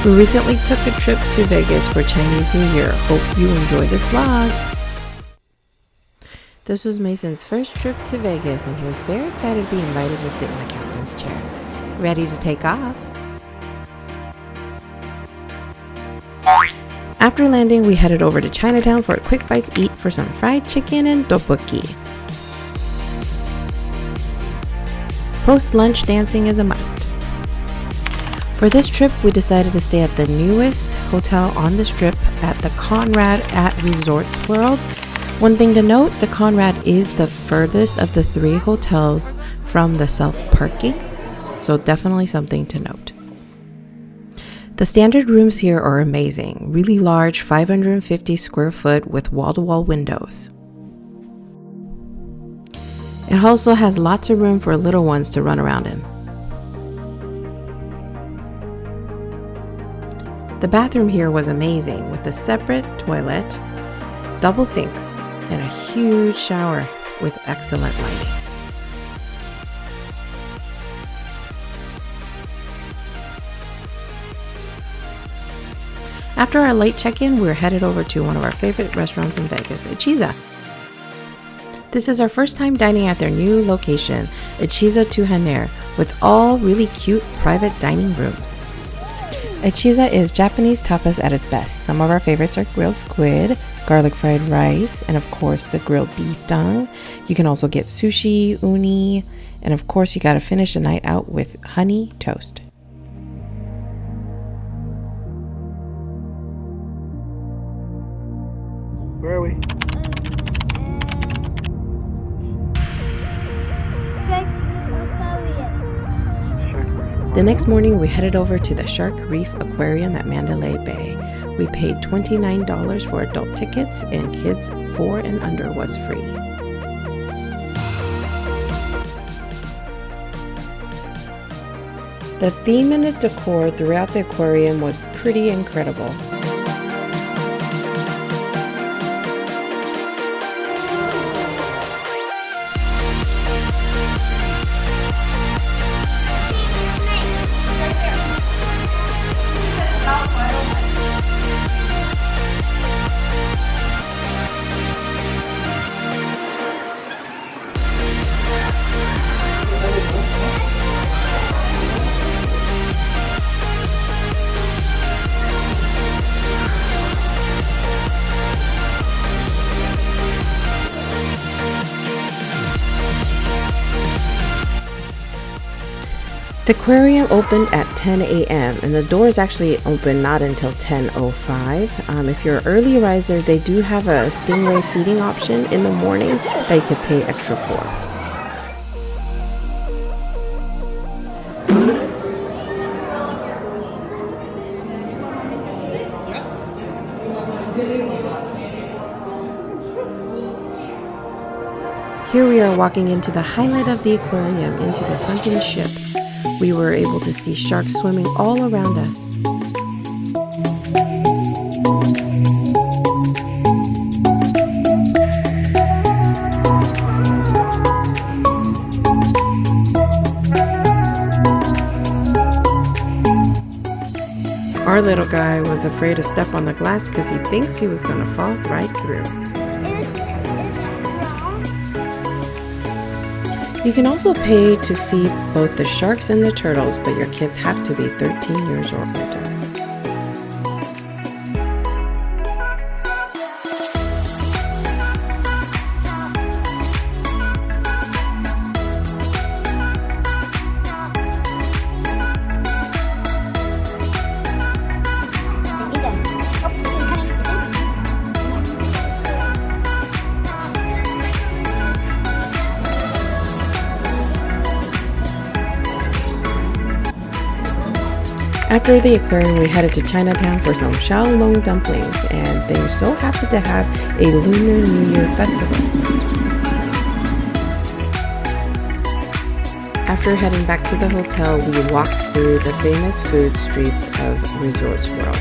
We recently took a trip to Vegas for Chinese New Year. Hope you enjoy this vlog. This was Mason's first trip to Vegas and he was very excited to be invited to sit in the captain's chair. Ready to take off? After landing, we headed over to Chinatown for a quick bite to eat for some fried chicken and tteokbokki. Post-lunch dancing is a must. For this trip, we decided to stay at the newest hotel on the strip at the Conrad Resorts World. One thing to note, the Conrad is the furthest of the 3 hotels from the self-parking, so definitely something to note. The standard rooms here are amazing, really large, 550 square foot with wall-to-wall windows. It also has lots of room for little ones to run around in. The bathroom here was amazing with a separate toilet, double sinks, and a huge shower with excellent lighting. After our late check-in, we were headed over to one of our favorite restaurants in Vegas, Ichiza. This is our first time dining at their new location, Ichiza Harane, with all really cute private dining rooms. Ichiza is Japanese tapas at its best. Some of our favorites are grilled squid, garlic fried rice, and of course the grilled beef tongue. You can also get sushi, uni, and of course you gotta finish the night out with honey toast. Where are we? The next morning, we headed over to the Shark Reef Aquarium at Mandalay Bay. We paid $29 for adult tickets and kids 4 and under was free. The theme and the decor throughout the aquarium was pretty incredible. The aquarium opened at 10 a.m. and the doors actually open not until 10:05. If you're an early riser, they do have a stingray feeding option in the morning that you could pay extra for. Here we are walking into the highlight of the aquarium, into the sunken ship. We were able to see sharks swimming all around us. Our little guy was afraid to step on the glass because he thinks he was going to fall right through. You can also pay to feed both the sharks and the turtles, but your kids have to be 13 years or older. After the aquarium, we headed to Chinatown for some Xiaolong Dumplings, and they were so happy to have a Lunar New Year festival. After heading back to the hotel, we walked through the famous food streets of Resorts World.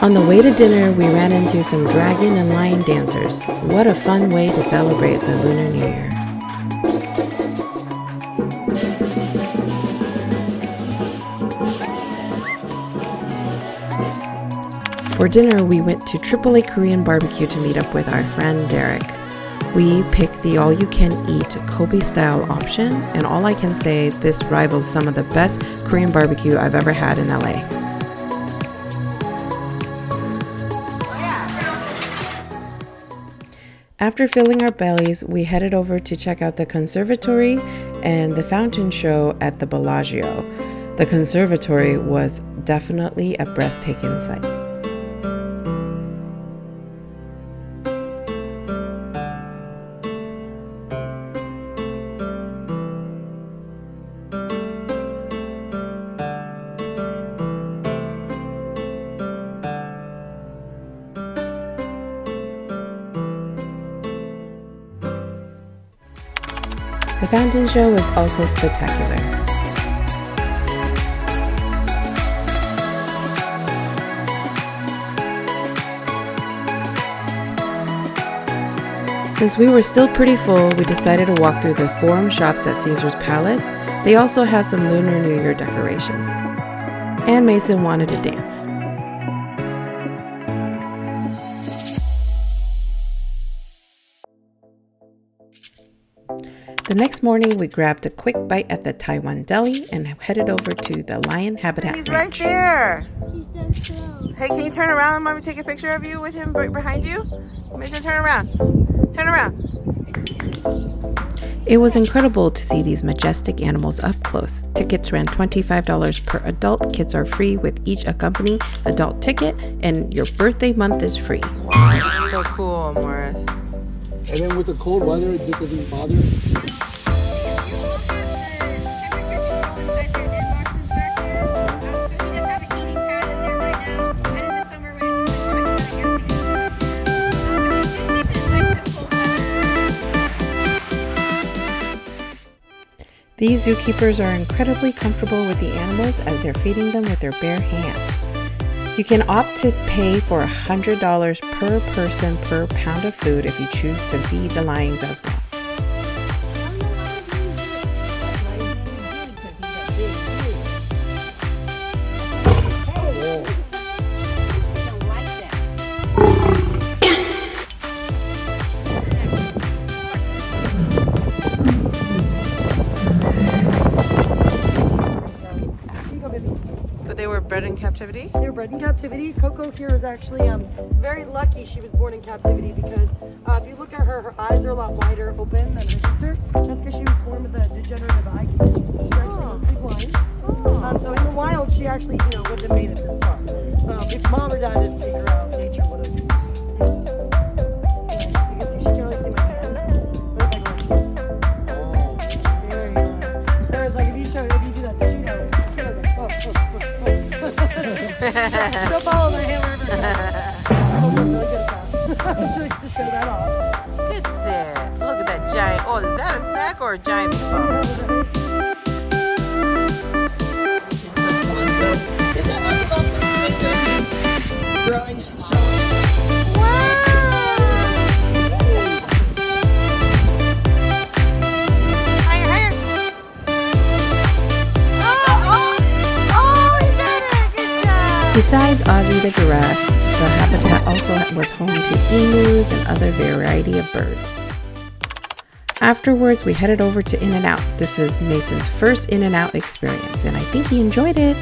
On the way to dinner, we ran into some dragon and lion dancers. What a fun way to celebrate the Lunar New Year. For dinner, we went to AAA Korean BBQ to meet up with our friend Derek. We picked the all-you-can-eat Kobe-style option, and all I can say, this rivals some of the best Korean barbecue I've ever had in LA. After filling our bellies, we headed over to check out the conservatory and the fountain show at the Bellagio. The conservatory was definitely a breathtaking sight. The fountain show was also spectacular. Since we were still pretty full, we decided to walk through the forum shops at Caesar's Palace. They also had some Lunar New Year decorations. And Mason wanted to dance. The next morning, we grabbed a quick bite at the Taiwan Deli and headed over to the Lion Habitat He's Ranch. right there. She's so slow. Hey, can you turn around and let me take a picture of you with him right behind you? Mason, turn around. Turn around. It was incredible to see these majestic animals up close. Tickets ran $25 per adult. Kids are free with each accompanying adult ticket, and your birthday month is free. Wow, so cool, Morris. And then with the cold weather, this doesn't bother. These zookeepers are incredibly comfortable with the animals as they're feeding them with their bare hands. You can opt to pay for $100 per person per pound of food if you choose to feed the lions as well. But they were bred in captivity? They were bred in captivity. Coco here is actually very lucky she was born in captivity because if you look at her, her eyes are a lot wider open than her sister. That's because she was born with a degenerative eye condition. So she's actually mostly blind. So in the wild, she actually, would have made it this far. If mom or dad didn't take her out, nature would have. You can see, she can really see my hand. What if I go? There you go. There's like, if you do that, so she knows. She'll follow my hand wherever she goes. Really good at that. She likes to show that off. Good sit. Look at that giant. Oh, is that a snack or a giant meatball? Is that not the buffalo growing his shoulder? Besides Ozzy the giraffe, the habitat also was home to emus and other variety of birds. Afterwards, we headed over to In-N-Out. This is Mason's first In-N-Out experience, and I think he enjoyed it.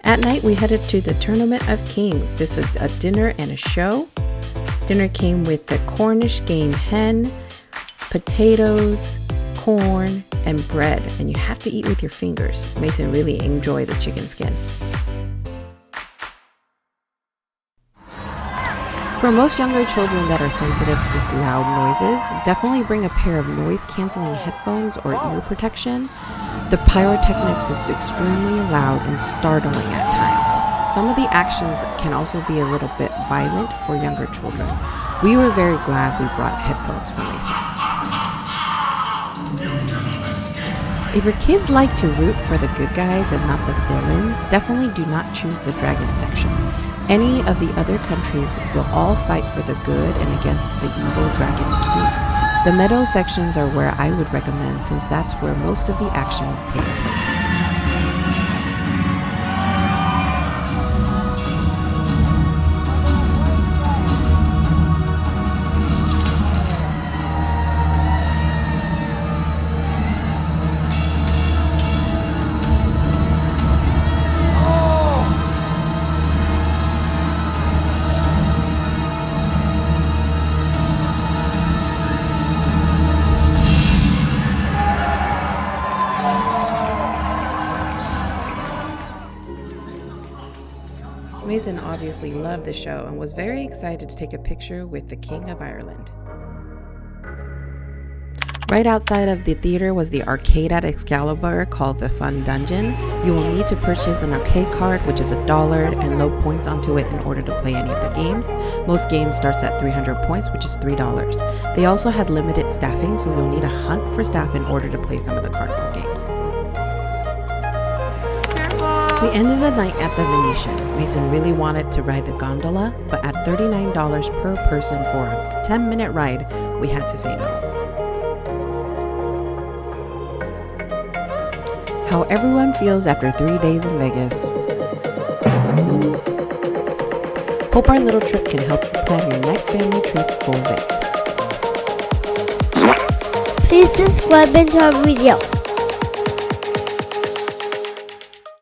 At night, we headed to the Tournament of Kings. This was a dinner and a show. Dinner came with the Cornish game hen, potatoes, corn, and bread, and you have to eat with your fingers. Mason really enjoyed the chicken skin. For most younger children that are sensitive to loud noises, definitely bring a pair of noise-canceling headphones or ear protection. The pyrotechnics is extremely loud and startling at times. Some of the actions can also be a little bit violent for younger children. We were very glad we brought headphones for Mason. If your kids like to root for the good guys and not the villains, definitely do not choose the dragon section. Any of the other countries will all fight for the good and against the evil dragon king. The meadow sections are where I would recommend since that's where most of the actions take place. Mason obviously loved the show and was very excited to take a picture with the King of Ireland. Right outside of the theater was the arcade at Excalibur called the Fun Dungeon. You will need to purchase an arcade card, which is $1, and load points onto it in order to play any of the games. Most games starts at 300 points, which is $3. They also had limited staffing, so you'll need to hunt for staff in order to play some of the cardboard games. We ended the night at the Venetian. Mason really wanted to ride the gondola, but at $39 per person for a 10-minute ride, we had to say no. How everyone feels after 3 days in Vegas. Hope our little trip can help you plan your next family trip for Vegas. Please subscribe and to our video.